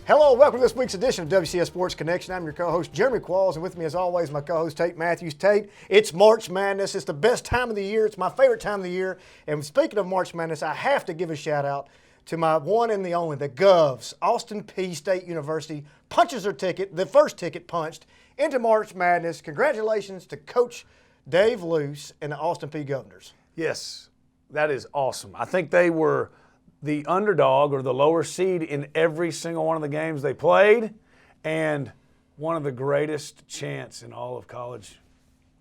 Hello, welcome to this week's edition of WCS Sports Connection. I'm your co-host, Jeremy Qualls, and with me as always, my co-host, Tate Mathews. Tate, it's March Madness. It's the best time of the year. It's my favorite time of the year. And speaking of March Madness, I have to give a shout out to my one and the only, the Govs. Austin Peay State University punches their ticket, the first ticket punched, into March Madness. Congratulations to Coach Dave Luce and the Austin Peay Governors. Yes, that is awesome. I think they were the underdog or the lower seed in every single one of the games they played, and one of the greatest chants in all of college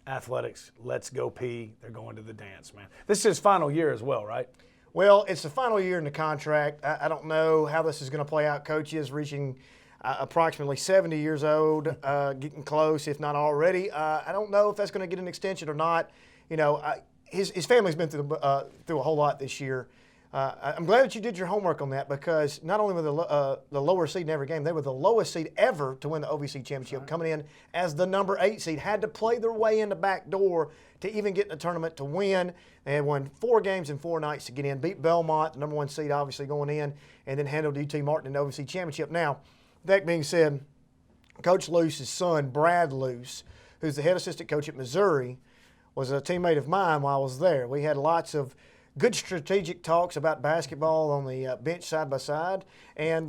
athletics. Let's go Peay. They're going to the dance, man. This is his final year as well, right? Well, it's the final year in the contract. I don't know how this is going to play out. Coach is reaching approximately 70 years old, getting close, if not already. I don't know if that's going to get an extension or not. You know, his family's been through a whole lot this year. I'm glad that you did your homework on that, because not only were the lower seed in every game, they were the lowest seed ever to win the OVC championship, right, coming in as the number 8 seed. Had to play their way in the back door to even get in the tournament to win. They had won 4 games in 4 nights to get in, beat Belmont, the number 1 seed obviously going in, and then handled UT Martin in the OVC championship. Now, that being said, Coach Luce's son, Brad Luce, who's the head assistant coach at Missouri, was a teammate of mine while I was there. We had lots of good strategic talks about basketball on the bench side by side and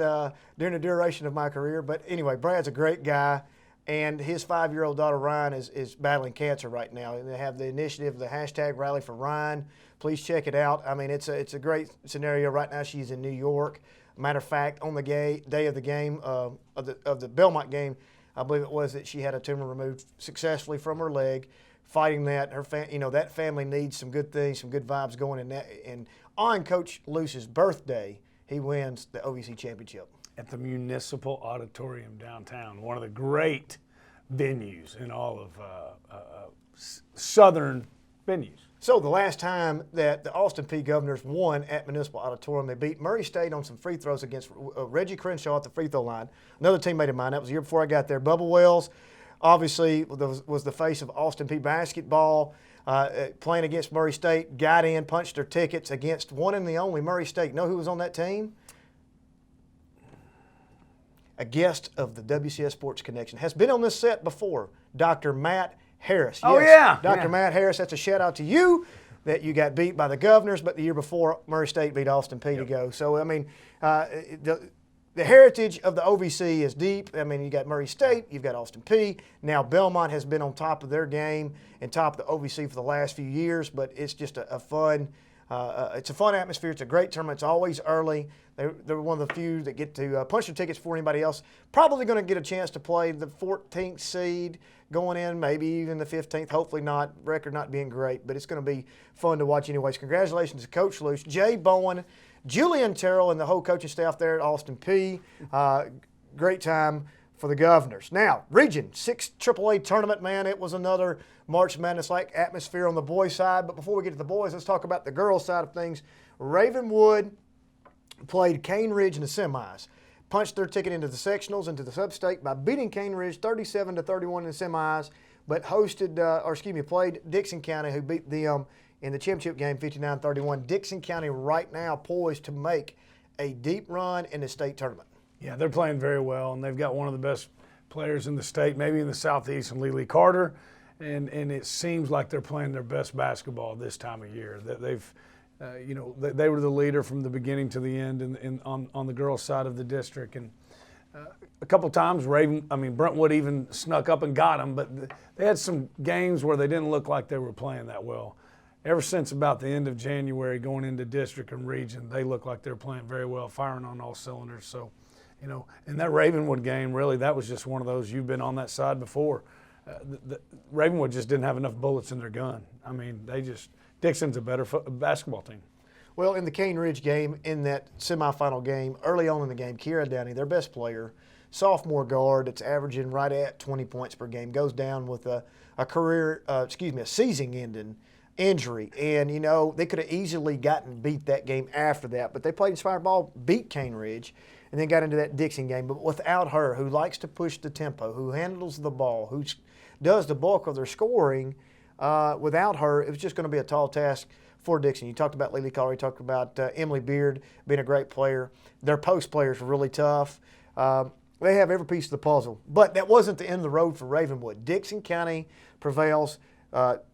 during the duration of my career. But anyway, Brad's a great guy, and his 5-year-old daughter Ryan is battling cancer right now. And they have the initiative, the hashtag Rally for Ryan. Please check it out. I mean, it's a great scenario. Right now she's in New York. Matter of fact, on the day of the game, of the Belmont game, I believe it was, that she had a tumor removed successfully from her leg. Fighting that, that family needs some good things, some good vibes going in that. And on Coach Luce's birthday, he wins the OVC championship at the Municipal Auditorium downtown, one of the great venues in all of southern venues. So the last time that the Austin Peay Governors won at Municipal Auditorium, they beat Murray State on some free throws against Reggie Crenshaw at the free throw line. Another teammate of mine. That was the year before I got there. Bubba Wells obviously was the face of Austin Peay basketball, playing against Murray State, got in, punched their tickets against one and the only Murray State. Know who was on that team? A guest of the WCS Sports Connection. Has been on this set before, Dr. Matt Harris. Oh, yes, yeah. Dr. Matt Harris, that's a shout out to you that you got beat by the Governors, but the year before, Murray State beat Austin Peay to go. So, I mean, the heritage of the OVC is deep. I mean, you got Murray State, you've got Austin Peay. Now Belmont has been on top of their game and top of the OVC for the last few years, but it's just a fun atmosphere. It's a great tournament. It's always early. They're one of the few that get to punch their tickets before anybody else. Probably going to get a chance to play the 14th seed going in, maybe even the 15th. Hopefully not. Record not being great, but it's going to be fun to watch anyways. Congratulations to Coach Luce, Jay Bowen, Julian Terrell, and the whole coaching staff there at Austin Peay. Great time for the Governors. Now, Region 6 AAA tournament, man, it was another March Madness-like atmosphere on the boys' side. But before we get to the boys, let's talk about the girls' side of things. Ravenwood played Cane Ridge in the semis. Punched their ticket into the sectionals, into the sub-state by beating Cane Ridge 37-31 in the semis, but played Dixon County, who beat them in the championship game 59-31. Dixon County right now poised to make a deep run in the state tournament. Yeah, they're playing very well, and they've got one of the best players in the state, maybe in the Southeast, in Lily Carter, and it seems like they're playing their best basketball this time of year. They've they were the leader from the beginning to the end on the girls' side of the district, and a couple times Brentwood even snuck up and got them, but they had some games where they didn't look like they were playing that well. Ever since about the end of January, going into district and region, they look like they're playing very well, firing on all cylinders. So, in that Ravenwood game, really, that was just one of those. You've been on that side before. Ravenwood just didn't have enough bullets in their gun. I mean, Dixon's a better basketball team. Well, in the Cane Ridge game, in that semifinal game, early on in the game, Kira Downey, their best player, sophomore guard that's averaging right at 20 points per game, goes down with a season-ending injury. And, they could have easily beat that game after that, but they played inspired ball, beat Cane Ridge, and then got into that Dixon game. But without her, who likes to push the tempo, who handles the ball, who does the bulk of their scoring, without her, it was just going to be a tall task for Dixon. You talked about Lily Carter, you talked about Emily Beard being a great player. Their post players were really tough. They have every piece of the puzzle. But that wasn't the end of the road for Ravenwood. Dickson County prevails.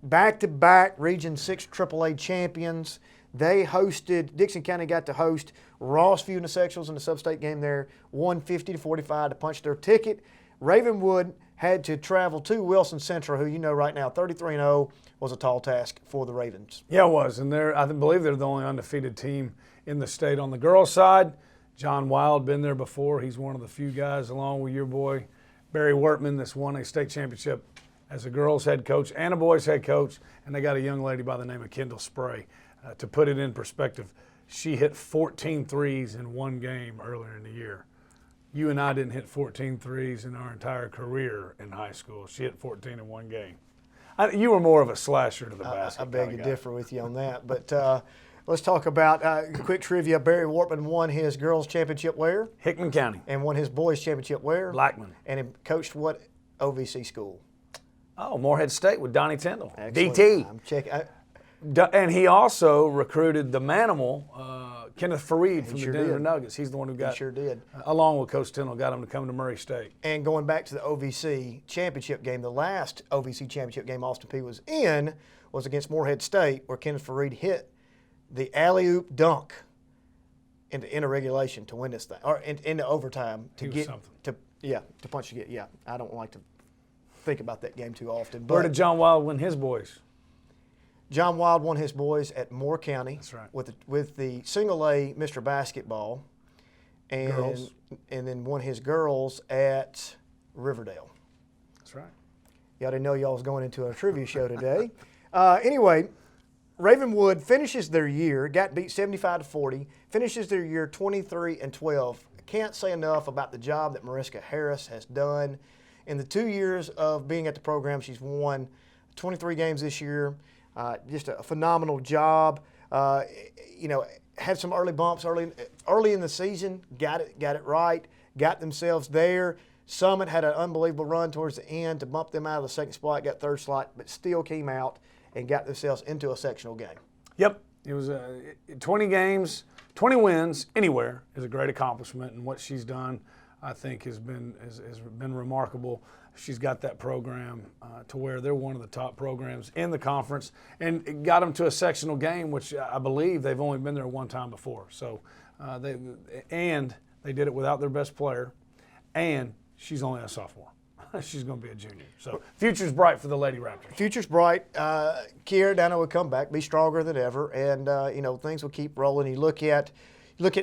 Back-to-back Region 6 AAA champions. Dickson County got to host Rossview in the sectionals in the sub-state game there, won 50-45 to punch their ticket. Ravenwood had to travel to Wilson Central, who you know right now, 33-0, was a tall task for the Ravens. Yeah, it was. And I believe they're the only undefeated team in the state on the girls' side. John Wild, been there before. He's one of the few guys, along with your boy, Barry Wortman, that's won a state championship as a girls' head coach and a boys' head coach. And they got a young lady by the name of Kendall Spray. To put it in perspective, she hit 14 threes in one game earlier in the year. You and I didn't hit 14 threes in our entire career in high school. She hit 14 in one game. You were more of a slasher to the basket. I beg to differ with you on that. But let's talk about quick trivia. Barry Wortman won his girls' championship where? Hickman County. And won his boys' championship where? Blackman. And he coached what OVC school? Oh, Morehead State with Donnie Tyndall. Excellent. DT. I'm checking. And he also recruited the Manimal, Kenneth Fareed from the Denver Nuggets. He's the one who got, he sure did. Along with Coach Tyndall, got him to come to Murray State. And going back to the OVC championship game, the last OVC championship game Austin Peay was in was against Morehead State, where Kenneth Fareed hit the alley-oop dunk into regulation to win this thing, or into overtime to get something. To punch to get. Yeah, I don't like to think about that game too often. But where did John Wild win his boys? John Wild won his boys at Moore County. That's right. With the single A Mr. Basketball, and then won his girls at Riverdale. That's right. Y'all didn't know y'all was going into a trivia show today. Anyway, Ravenwood finishes their year, got beat 75-40, finishes their year 23-12. I can't say enough about the job that Mariska Harris has done. In the 2 years of being at the program, she's won 23 games this year. Just a phenomenal job. Had some early bumps early in the season. Got it right. Got themselves there. Summit had an unbelievable run towards the end to bump them out of the second spot. Got third slot, but still came out and got themselves into a sectional game. Yep, it was 20 games, 20 wins anywhere is a great accomplishment, and what she's done, I think, has been remarkable. She's got that program to where they're one of the top programs in the conference, and it got them to a sectional game, which I believe they've only been there one time before. So they did it without their best player, and she's only a sophomore. She's going to be a junior. So future's bright for the Lady Raptors. Future's bright. Kiera Dano will come back, be stronger than ever, and things will keep rolling. You look at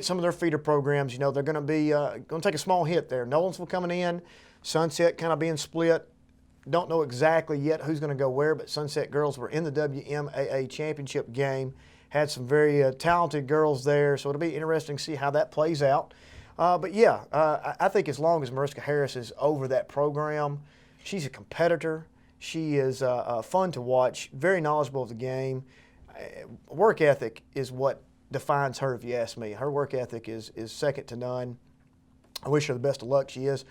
some of their feeder programs. They're going to be going to take a small hit there. Nolensville coming in. Sunset kind of being split. Don't know exactly yet who's going to go where, but Sunset girls were in the WMAA championship game. Had some very talented girls there, so it'll be interesting to see how that plays out. I think as long as Mariska Harris is over that program, she's a competitor. She is fun to watch, very knowledgeable of the game. Work ethic is what defines her, if you ask me. Her work ethic is second to none. I wish her the best of luck. She is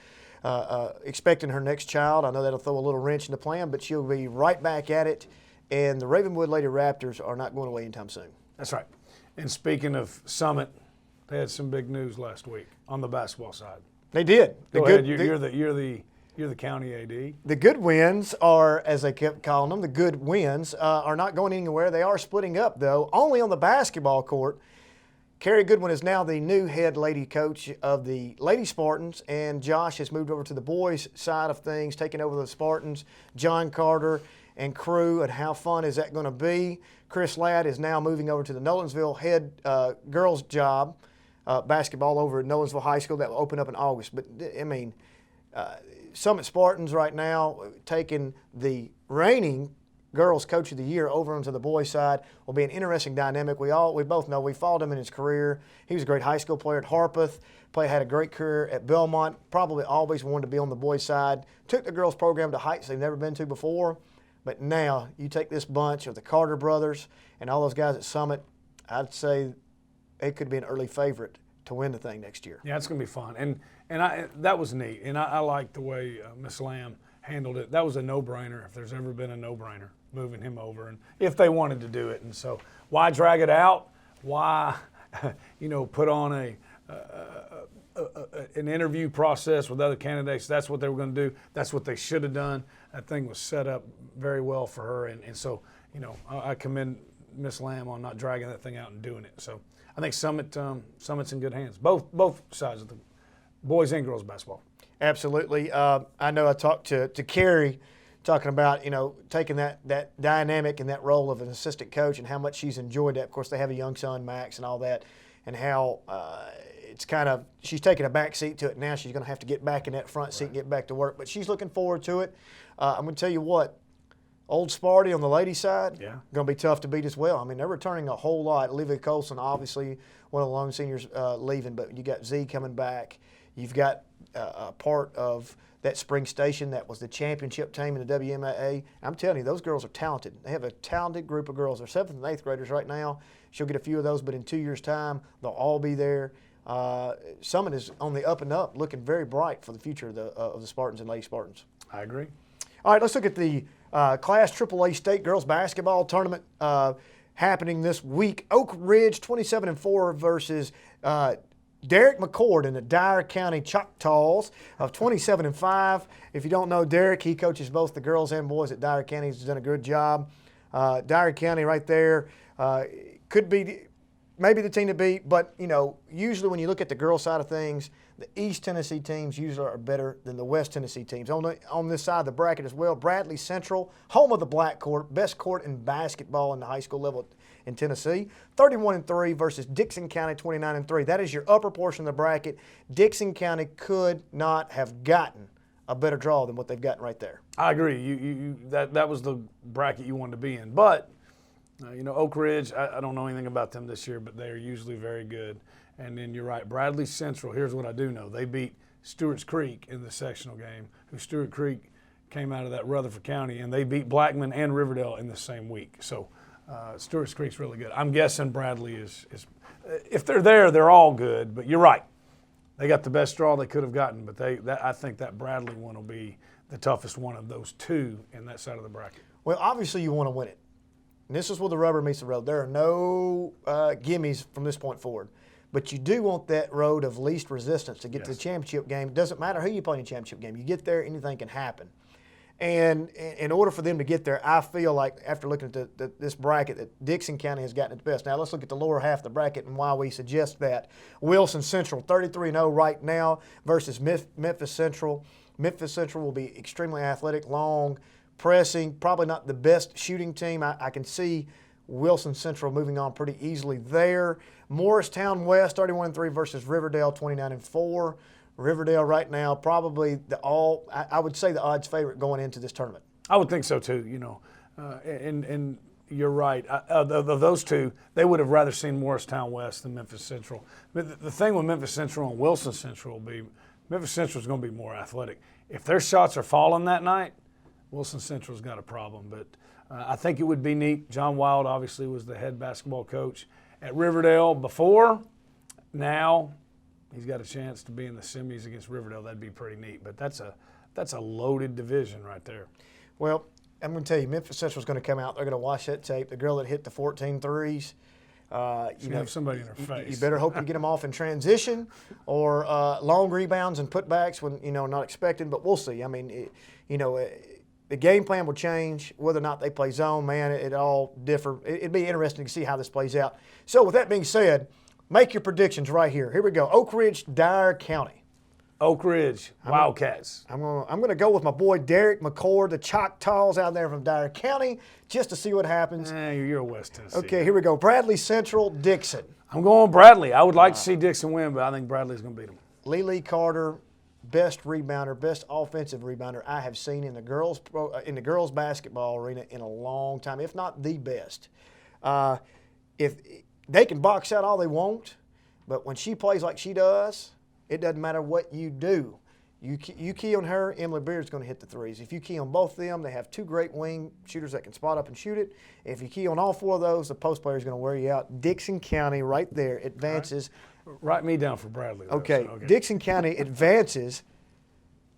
expecting her next child. I know that'll throw a little wrench in the plan, but she'll be right back at it. And the Ravenwood Lady Raptors are not going away anytime soon. That's right. And speaking of Summit, they had some big news last week on the basketball side. They did. Go ahead. You're the county AD. The good wins are, as they kept calling them, the good wins are not going anywhere. They are splitting up, though, only on the basketball court. Carrie Goodwin is now the new head lady coach of the Lady Spartans, and Josh has moved over to the boys' side of things, taking over the Spartans, John Carter and crew, and how fun is that going to be? Chris Ladd is now moving over to the Nolensville head girls' job, basketball over at Nolensville High School. That will open up in August. But, Summit Spartans right now taking the reigning girls coach of the year over onto the boys side will be an interesting dynamic. We both know we followed him in his career. He was a great high school player at Harpeth, had a great career at Belmont, probably always wanted to be on the boys side, took the girls program to heights they've never been to before. But now you take this bunch of the Carter brothers and all those guys at Summit, I'd say it could be an early favorite to win the thing next year. Yeah, it's going to be fun. And that was neat. And I like the way Miss Lamb handled it. That was a no-brainer, if there's ever been a no-brainer, moving him over, and if they wanted to do it. And so why drag it out? Why, put on a an interview process with other candidates. That's what they were going to do. That's what they should have done. That thing was set up very well for her, and so I commend Miss Lamb on not dragging that thing out and doing it. So I think Summit's in good hands. Both sides of the boys and girls basketball. Absolutely. I know I talked to Carrie, talking about taking that dynamic and that role of an assistant coach and how much she's enjoyed that. Of course, they have a young son, Max, and all that, and how it's kind of she's taking a back seat to it now. She's going to have to get back in that front seat and get back to work, but she's looking forward to it. I'm going to tell you what, Old Sparty on the ladies' side, going to be tough to beat as well. I mean, they're returning a whole lot. Olivia Colson, obviously one of the lone seniors, leaving, but you got Z coming back. You've got a part of that spring station that was the championship team in the WMAA. I'm telling you, those girls are talented. They have a talented group of girls. They're 7th and 8th graders right now. She'll get a few of those, but in 2 years' time, they'll all be there. Summit is on the up and up, looking very bright for the future of the Spartans and Lady Spartans. I agree. All right, let's look at the Class AAA State Girls Basketball Tournament happening this week. Oak Ridge 27-4 versus Derek McCord in the Dyer County Choctaws of 27-5. If you don't know Derek, he coaches both the girls and boys at Dyer County. He's done a good job. Dyer County right there could be maybe the team to beat, but usually when you look at the girls side of things, the East Tennessee teams usually are better than the West Tennessee teams. On this side of the bracket as well, Bradley Central, home of the black court, best court in basketball in the high school level in Tennessee, 31-3 versus Dixon County 29-3. That is your upper portion of the bracket. Dixon County could not have gotten a better draw than what they've gotten right there. I agree. That was the bracket you wanted to be in. But Oak Ridge, I don't know anything about them this year, but they are usually very good. And then you're right, Bradley Central, here's what I do know. They beat Stewart's Creek in the sectional game, who Stewart Creek came out of that Rutherford County, and they beat Blackman and Riverdale in the same week. So Stewart's Creek's really good. I'm guessing Bradley is if they're there, they're all good. But you're right. They got the best draw they could have gotten, but I think that Bradley one will be the toughest one of those two in that side of the bracket. Well, obviously you want to win it. And this is where the rubber meets the road. There are no gimmies from this point forward. But you do want that road of least resistance to get to the championship game. It doesn't matter who you play in the championship game. You get there, anything can happen. And in order for them to get there, I feel like after looking at this bracket that Dixon County has gotten it the best. Now let's look at the lower half of the bracket and why we suggest that. Wilson Central, 33-0 right now versus Memphis Central. Memphis Central will be extremely athletic, long, pressing, probably not the best shooting team. I can see Wilson Central moving on pretty easily there. Morristown West, 31-3 versus Riverdale, 29-4. Riverdale right now probably I would say the odds favorite going into this tournament. I would think so too. And you're right. Of those two, they would have rather seen Morristown West than Memphis Central. But the thing with Memphis Central and Wilson Central will be Memphis Central is going to be more athletic. If their shots are falling that night, Wilson Central's got a problem. But I think it would be neat. John Wild obviously was the head basketball coach at Riverdale before. Now he's got a chance to be in the semis against Riverdale. That'd be pretty neat. But that's a loaded division right there. Well, I'm going to tell you, Memphis Central's going to come out. They're going to watch that tape. The girl that hit the 14 threes. Have somebody in her face. You better hope you get them off in transition or long rebounds and putbacks when not expected. But we'll see. I mean, the game plan will change whether or not they play zone. Man, it all differ. It'd be interesting to see how this plays out. So with that being said, make your predictions right here. Here we go. Oak Ridge, Dyer County. Oak Ridge, Wildcats. I'm gonna go with my boy Derek McCord, the Choctaws out there from Dyer County, just to see what happens. You're West Tennessee. Okay, here we go. Bradley Central, Dixon. I'm going Bradley. I would like to see Dixon win, but I think Bradley's going to beat them. Lily Carter, best rebounder, best offensive rebounder I have seen in the girls basketball arena in a long time, if not the best. If they can box out all they want, but when she plays like she does, it doesn't matter what you do. You key on her, Emily Beard's going to hit the threes. If you key on both of them, they have two great wing shooters that can spot up and shoot it. If you key on all four of those, the post player is going to wear you out. Dixon County right there advances. Right. Write me down for Bradley. Okay. Dixon County advances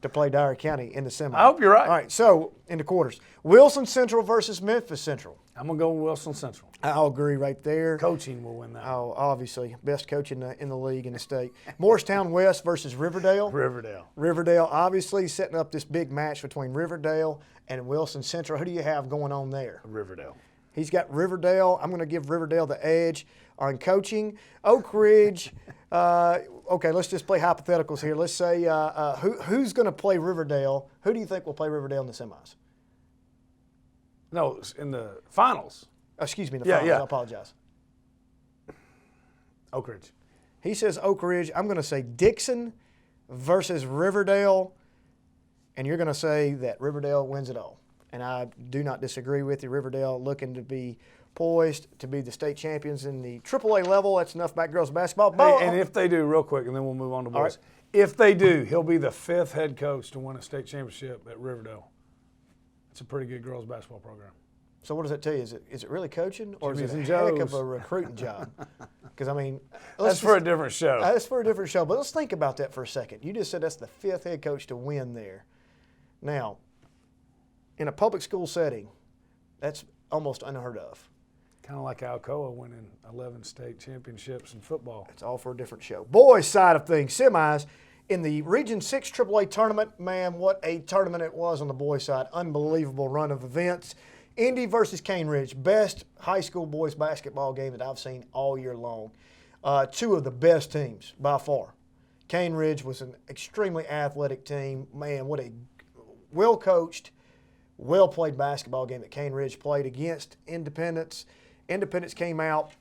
to play Dyer County in the semi. I hope you're right. All right, so in the quarters, Wilson Central versus Memphis Central. I'm going to go with Wilson Central. I'll agree right there. Coaching will win that. Oh, obviously, best coach in the league in the state. Morristown West versus Riverdale. Riverdale, obviously, setting up this big match between Riverdale and Wilson Central. Who do you have going on there? Riverdale. He's got Riverdale. I'm going to give Riverdale the edge on coaching. Oak Ridge. Okay, let's just play hypotheticals here. Let's say who's going to play Riverdale? Who do you think will play Riverdale in the semis? No, in the finals. Excuse me, the finals. Yeah. I apologize. Oak Ridge. He says Oak Ridge. I'm going to say Dixon versus Riverdale, and you're going to say that Riverdale wins it all. And I do not disagree with you. Riverdale looking to be poised to be the state champions in the AAA level. That's enough about girls basketball. Hey, and if they do, real quick, and then we'll move on to boys. Right. If they do, he'll be the 5th head coach to win a state championship at Riverdale. It's a pretty good girls basketball program. So what does that tell you? Is it really coaching, or Jimmy's is it and a heck Joe's. of a recruiting job? Because, I mean, That's for a different show. That's for a different show. But let's think about that for a second. You just said that's the 5th head coach to win there. Now, in a public school setting, that's almost unheard of. Kind of like Alcoa winning 11 state championships in football. It's all for a different show. Boys' side of things, semis. In the Region 6 AAA tournament, man, what a tournament it was on the boys' side. Unbelievable run of events. Indy versus Cane Ridge, best high school boys basketball game that I've seen all year long. Two of the best teams by far. Cane Ridge was an extremely athletic team. Man, what a well-coached, well-played basketball game that Cane Ridge played against Independence. Independence came out.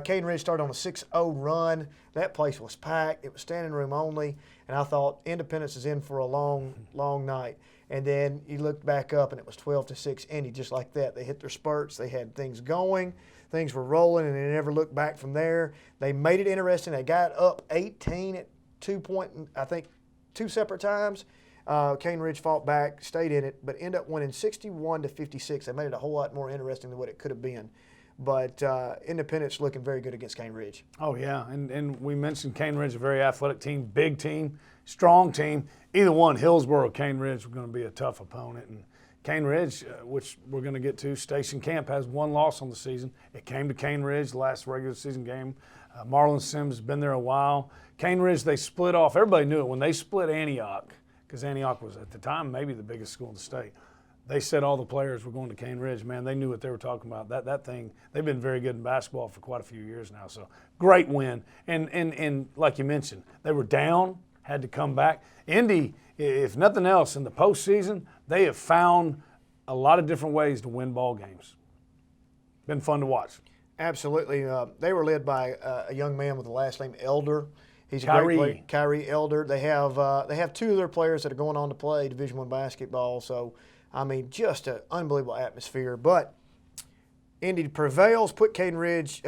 Cane Ridge started on a 6-0 run. That place was packed. It was standing room only. And I thought Independence is in for a long, long night. And then you looked back up, and it was 12-6 Indy, just like that. They hit their spurts. They had things going. Things were rolling, and they never looked back from there. They made it interesting. They got up 18 at 2 separate times. Cane Ridge fought back, stayed in it, but ended up winning 61-56. They made it a whole lot more interesting than what it could have been. But Independence looking very good against Cane Ridge. Oh, yeah, and we mentioned Cane Ridge, a very athletic team, big team, strong team. Either one, Hillsboro or Cane Ridge, were going to be a tough opponent. And Cane Ridge, which we're going to get to, Station Camp has 1 loss on the season. It came to Cane Ridge, the last regular season game. Marlon Sims has been there a while. Cane Ridge, they split off. Everybody knew it when they split Antioch, because Antioch was, at the time, maybe the biggest school in the state. They said all the players were going to Cane Ridge. Man, they knew what they were talking about. That thing, they've been very good in basketball for quite a few years now. So great win. And like you mentioned, they were down, had to come back. Indy, if nothing else, in the postseason, they have found a lot of different ways to win ball games. Been fun to watch. Absolutely. They were led by a young man with the last name Elder. He's a Kyrie. great player, Kyrie Elder. They have 2 of their players that are going on to play Division I basketball. So, I mean, just an unbelievable atmosphere. But Indy prevails, put Cane Ridge,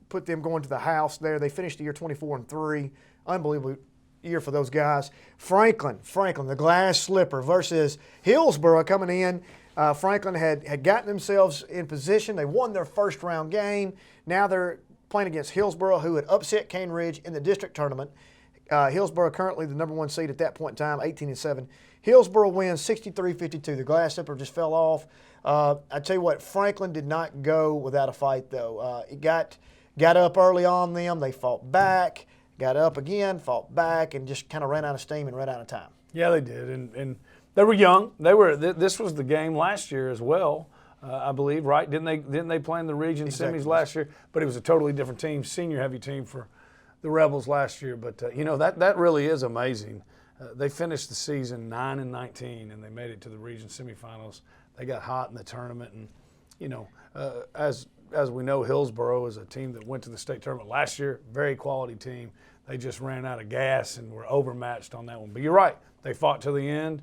put them going to the house there. They finished the year 24-3. Unbelievable year for those guys. Franklin, the glass slipper versus Hillsboro coming in. Franklin had gotten themselves in position. They won their first round game. Now they're playing against Hillsboro, who had upset Cane Ridge in the district tournament. Hillsboro currently the number 1 seed at that point in time, 18-7. Hillsboro wins 63-52. The glass slipper just fell off. I tell you what, Franklin did not go without a fight, though. It got up early on them. They fought back, got up again, fought back, and just kind of ran out of steam and ran out of time. Yeah, they did, and they were young. This was the game last year as well, I believe, right? Didn't they play in the region semis last year? But it was a totally different team, senior heavy team for the Rebels last year. But that really is amazing. They finished the season 9-19, and they made it to the region semifinals. They got hot in the tournament, and as we know, Hillsboro is a team that went to the state tournament last year. Very quality team. They just ran out of gas and were overmatched on that one. But you're right. They fought to the end,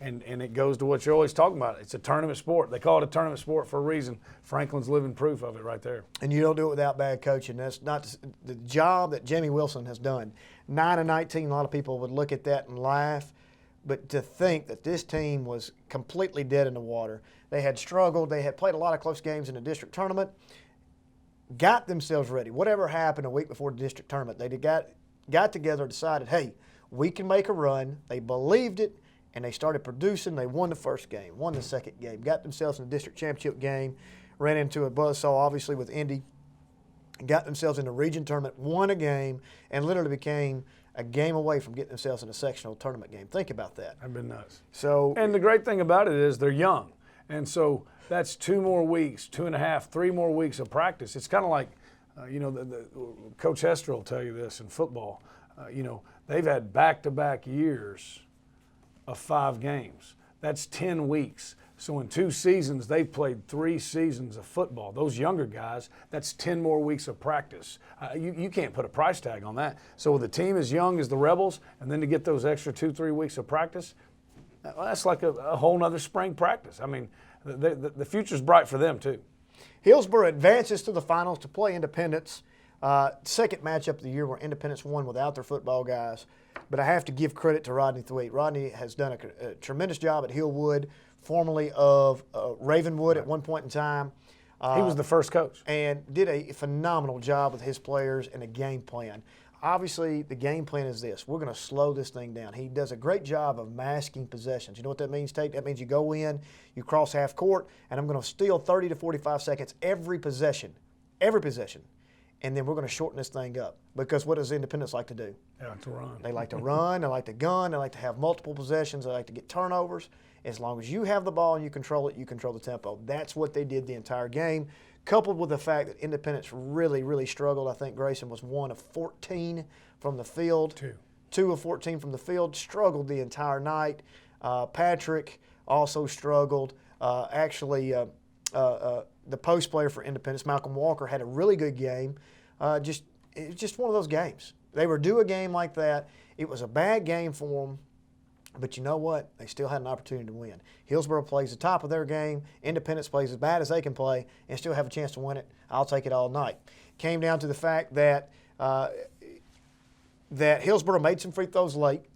and it goes to what you're always talking about. It's a tournament sport. They call it a tournament sport for a reason. Franklin's living proof of it right there. And you don't do it without bad coaching. That's not the job that Jamie Wilson has done. 9-19, a lot of people would look at that and laugh. But to think that this team was completely dead in the water. They had struggled. They had played a lot of close games in the district tournament, got themselves ready. Whatever happened a week before the district tournament, they got together and decided, hey, we can make a run. They believed it, and they started producing. They won the first game, won the second game, got themselves in the district championship game, ran into a buzzsaw, obviously, with Indy, got themselves in the region tournament, won a game, and literally became a game away from getting themselves in a sectional tournament game. Think about that. That'd been nuts. So, and the great thing about it is they're young. And so that's 2 more weeks, 2.5, 3 more weeks of practice. It's kind of like, Coach Hester will tell you this in football. They've had back-to-back years of 5 games. That's 10 weeks. So in 2 seasons, they've played 3 seasons of football. Those younger guys, that's 10 more weeks of practice. You can't put a price tag on that. So with a team as young as the Rebels, and then to get those extra 2-3 weeks of practice, that's like a whole nother spring practice. I mean, the future's bright for them too. Hillsboro advances to the finals to play Independence. Second matchup of the year where Independence won without their football guys. But I have to give credit to Rodney Thwaite. Rodney has done a tremendous job at Hillwood, formerly of Ravenwood at one point in time. He was the first coach. And did a phenomenal job with his players and a game plan. Obviously, the game plan is this. We're going to slow this thing down. He does a great job of masking possessions. You know what that means, Tate? That means you go in, you cross half court, and I'm going to steal 30 to 45 seconds every possession, and then we're going to shorten this thing up. Because what does Independence like to do? They like to run. They like to run. They like to gun. They like to have multiple possessions. They like to get turnovers. As long as you have the ball and you control it, you control the tempo. That's what they did the entire game, coupled with the fact that Independence really, really struggled. I think Grayson was 1 of 14 from the field. 2 of 14 from the field. Struggled the entire night. Patrick also struggled. The post player for Independence, Malcolm Walker, had a really good game. It was just one of those games. They were due a game like that. It was a bad game for them. But you know what? They still had an opportunity to win. Hillsboro plays the top of their game. Independence plays as bad as they can play and still have a chance to win it. I'll take it all night. Came down to the fact that Hillsboro made some free throws late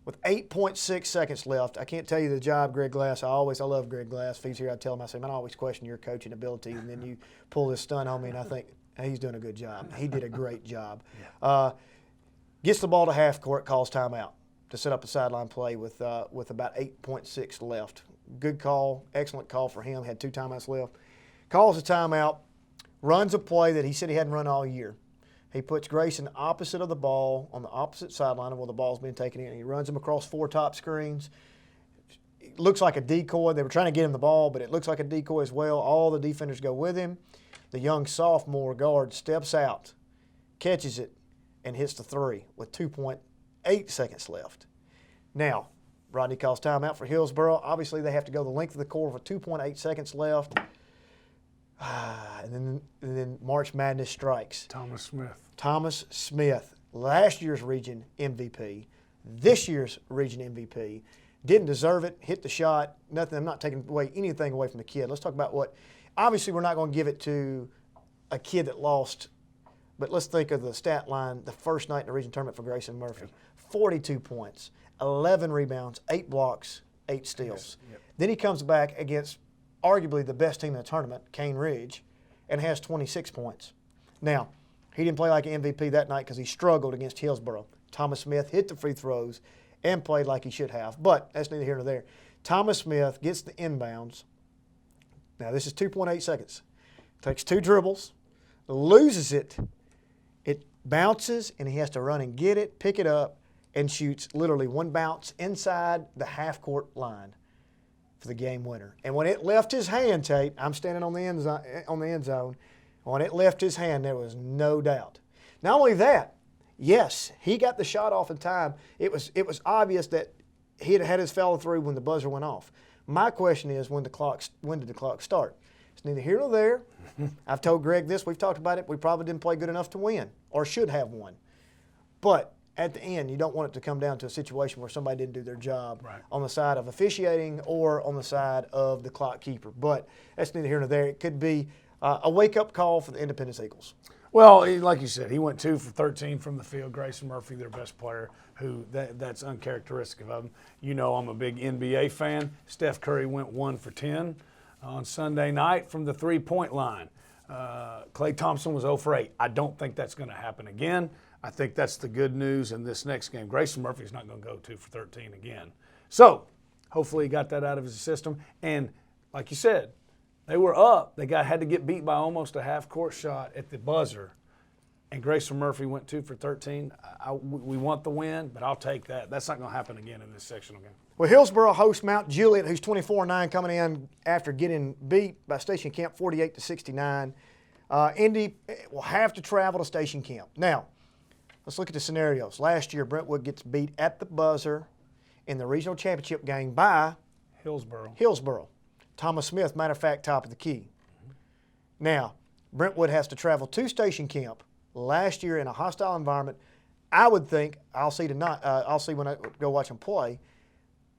with 8.6 seconds left. I can't tell you the job Greg Glass. I love Greg Glass. If he's here, I tell him, I say, man, I always question your coaching abilities, and then you pull this stunt on me, and I think, hey, he's doing a good job. He did a great job. Gets the ball to half court, calls timeout to set up a sideline play with about 8.6 left. Good call, excellent call for him, had 2 timeouts left. Calls a timeout, runs a play that he said he hadn't run all year. He puts Grayson opposite of the ball on the opposite sideline of where the ball's being taken in. He runs him across 4 top screens. It looks like a decoy. They were trying to get him the ball, but it looks like a decoy as well. All the defenders go with him. The young sophomore guard steps out, catches it, and hits the 3 with 2.8 seconds left. Now, Rodney calls timeout for Hillsboro. Obviously, they have to go the length of the court with 2.8 seconds left. And then March Madness strikes. Thomas Smith, last year's region MVP, this year's region MVP, didn't deserve it, hit the shot, nothing. I'm not taking anything away from the kid. Let's talk about obviously we're not going to give it to a kid that lost, but let's think of the stat line the first night in the region tournament for Grayson Murphy. 42 points, 11 rebounds, 8 blocks, 8 steals. Then he comes back against arguably the best team in the tournament, Cane Ridge, and has 26 points. Now, he didn't play like an MVP that night because he struggled against Hillsboro. Thomas Smith hit the free throws and played like he should have, but that's neither here nor there. Thomas Smith gets the inbounds. Now, this is 2.8 seconds. Takes 2 dribbles, loses it. It bounces, and he has to run and get it, pick it up, and shoots literally 1 bounce inside the half-court line for the game winner. And when it left his hand, Tate, I'm standing on the end zone. When it left his hand, there was no doubt. Not only that, yes, he got the shot off in time. It was obvious that he had his follow through when the buzzer went off. My question is, when did the clock start? It's neither here nor there. I've told Greg this. We've talked about it. We probably didn't play good enough to win, or should have won. But at the end, you don't want it to come down to a situation where somebody didn't do their job on the side of officiating or on the side of the clock keeper. But that's neither here nor there. It could be a wake-up call for the Independence Eagles. Well, like you said, he went 2 for 13 from the field. Grayson Murphy, their best player, that's uncharacteristic of him. You know I'm a big NBA fan. Steph Curry went 1 for 10 on Sunday night from the 3-point line. Klay Thompson was 0 for 8. I don't think that's going to happen again. I think that's the good news in this next game. Grayson Murphy's not going to go 2 for 13 again. So hopefully he got that out of his system. And like you said, they were up. They had to get beat by almost a half-court shot at the buzzer. And Grayson Murphy went 2 for 13. We want the win, but I'll take that. That's not going to happen again in this sectional game. Well, Hillsboro hosts Mount Juliet, who's 24-9, coming in after getting beat by Station Camp 48-69. Indy will have to travel to Station Camp. Now, let's look at the scenarios. Last year, Brentwood gets beat at the buzzer in the regional championship game by Hillsboro. Thomas Smith, matter of fact, top of the key. Now, Brentwood has to travel to Station Camp last year in a hostile environment. I would think, I'll see when I go watch them play,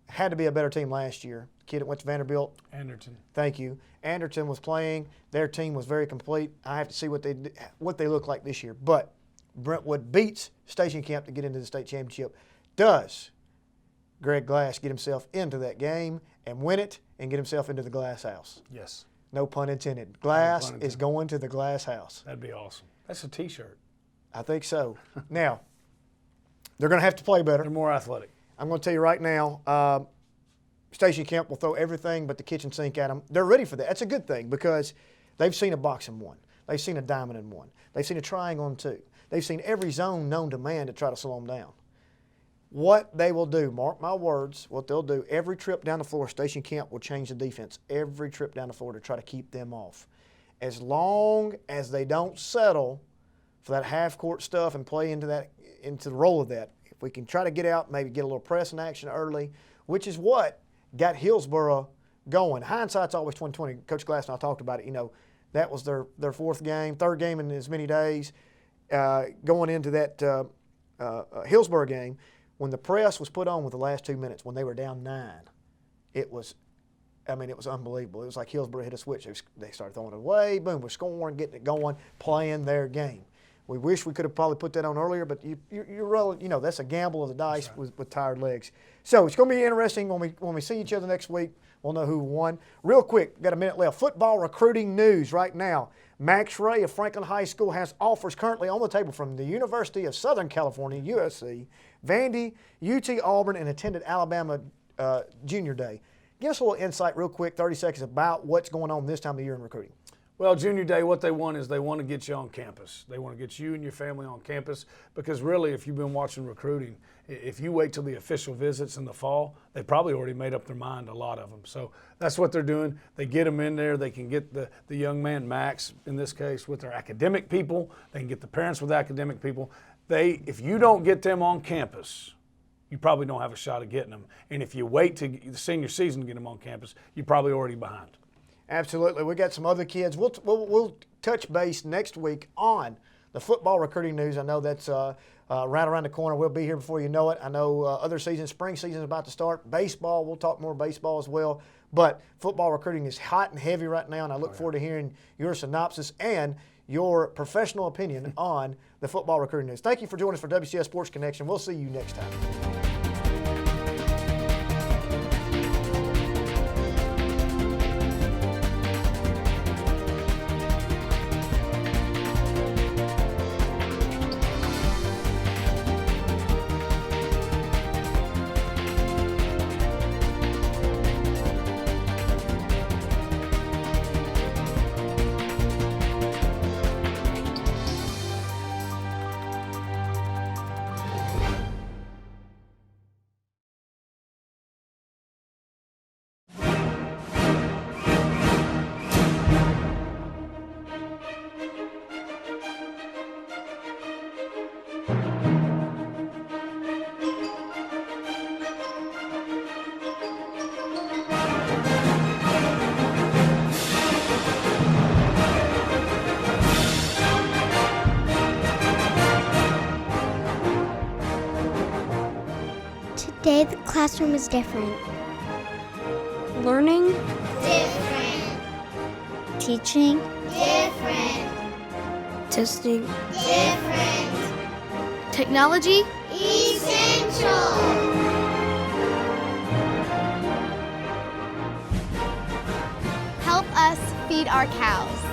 had to be a better team last year. The kid that went to Vanderbilt. Anderton. Thank you. Anderton was playing. Their team was very complete. I have to see what they look like this year. But Brentwood beats Station Camp to get into the state championship. Does Greg Glass get himself into that game and win it and get himself into the Glass House? Yes. No pun intended. Glass is going to the Glass House. That'd be awesome. That's a T-shirt. I think so. Now, they're going to have to play better. They're more athletic. I'm going to tell you right now, Station Camp will throw everything but the kitchen sink at them. They're ready for that. That's a good thing because they've seen a box and one. They've seen a diamond and one. They've seen a triangle and two. They've seen every zone known to man to try to slow them down. What they will do, mark my words, what they'll do, every trip down the floor, Station Camp will change the defense every trip down the floor to try to keep them off. As long as they don't settle for that half-court stuff and play into the role of that, if we can try to get out, maybe get a little press in action early, which is what got Hillsboro going. Hindsight's always 20/20. Coach Glass and I talked about it. You know, that was their third game in as many days. Going into that Hillsboro game, when the press was put on with the last 2 minutes, when they were down 9, it was unbelievable. It was like Hillsboro hit a switch. They started throwing it away. Boom, we're scoring, getting it going, playing their game. We wish we could have probably put that on earlier, but that's a gamble of the dice with tired legs. So it's going to be interesting when we see each other next week. We'll know who won. Real quick, got a minute left. Football recruiting news right now. Max Ray of Franklin High School has offers currently on the table from the University of Southern California, USC, Vandy, UT Auburn, and attended Alabama Junior Day. Give us a little insight real quick, 30 seconds, about what's going on this time of year in recruiting. Well, Junior Day, what they want is they want to get you on campus. They want to get you and your family on campus because really, if you've been watching recruiting, if you wait till the official visits in the fall, they probably already made up their mind, a lot of them. So that's what they're doing. They get them in there. They can get the young man, Max, in this case, with their academic people. They can get the parents with academic people. If you don't get them on campus, you probably don't have a shot at getting them. And if you wait to the senior season to get them on campus, you're probably already behind. Absolutely. We got some other kids. We'll touch base next week on the football recruiting news. I know that's right around the corner. We'll be here before you know it. I know other seasons, spring season is about to start. Baseball, we'll talk more baseball as well. But football recruiting is hot and heavy right now, and I look forward to hearing your synopsis and your professional opinion on the football recruiting news. Thank you for joining us for WCS Sports Connection. We'll see you next time. Today the classroom is different. Learning? Different. Teaching? Different. Testing? Different. Technology? Essential. Help us feed our cows.